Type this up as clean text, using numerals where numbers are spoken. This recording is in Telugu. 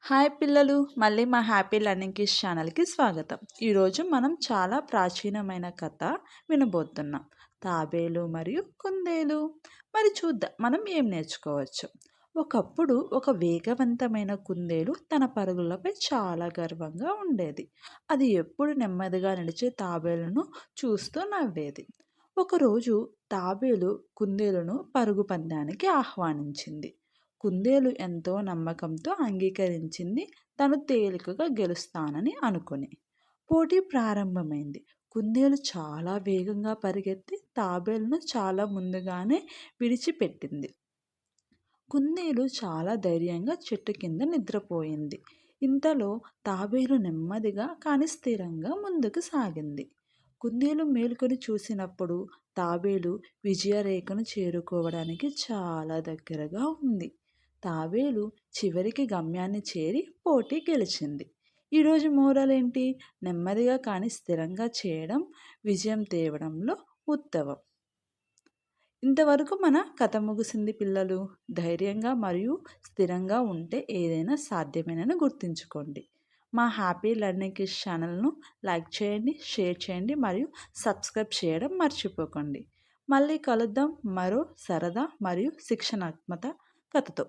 హాయ్ పిల్లలు, మళ్ళీ మా హ్యాపీ లెర్నింగ్ కిడ్స్ ఛానల్కి స్వాగతం. ఈరోజు మనం చాలా ప్రాచీనమైన కథ వినబోతున్నాం. తాబేలు మరియు కుందేలు. మరి చూద్దాం మనం ఏం నేర్చుకోవచ్చు. ఒకప్పుడు ఒక వేగవంతమైన కుందేలు తన పరుగులపై చాలా గర్వంగా ఉండేది. అది ఎప్పుడు నెమ్మదిగా నడిచే తాబేలును చూస్తూ నవ్వేది. ఒకరోజు తాబేలు కుందేలును పరుగు పందానికి ఆహ్వానించింది. కుందేలు ఎంతో నమ్మకంతో అంగీకరించింది. తను తేలికగా గెలుస్తానని అనుకుని. పోటీ ప్రారంభమైంది. కుందేలు చాలా వేగంగా పరిగెత్తి తాబేలును చాలా ముందుగానే విడిచిపెట్టింది. కుందేలు చాలా ధైర్యంగా చెట్టు కింద నిద్రపోయింది. ఇంతలో తాబేలు నెమ్మదిగా కానీ స్థిరంగా ముందుకు సాగింది. కుందేలు మేలుకొని చూసినప్పుడు తాబేలు విజయరేఖను చేరుకోవడానికి చాలా దగ్గరగా ఉంది. తాబేలు చివరికి గమ్యాన్ని చేరి పోటీ గెలిచింది. ఈరోజు మోరల్ ఏంటి? నెమ్మదిగా కానీ స్థిరంగా చేయడం విజయం తేవడంలో ఉత్తమం. ఇంతవరకు మన కథ ముగిసింది పిల్లలు. ధైర్యంగా మరియు స్థిరంగా ఉంటే ఏదైనా సాధ్యమేనని గుర్తుంచుకోండి. మా హ్యాపీ లెర్నింగ్ కిడ్స్ ఛానల్ను లైక్ చేయండి, షేర్ చేయండి మరియు సబ్స్క్రైబ్ చేయడం మర్చిపోకండి. మళ్ళీ కలుద్దాం మరో సరదా మరియు శిక్షణాత్మక కథతో.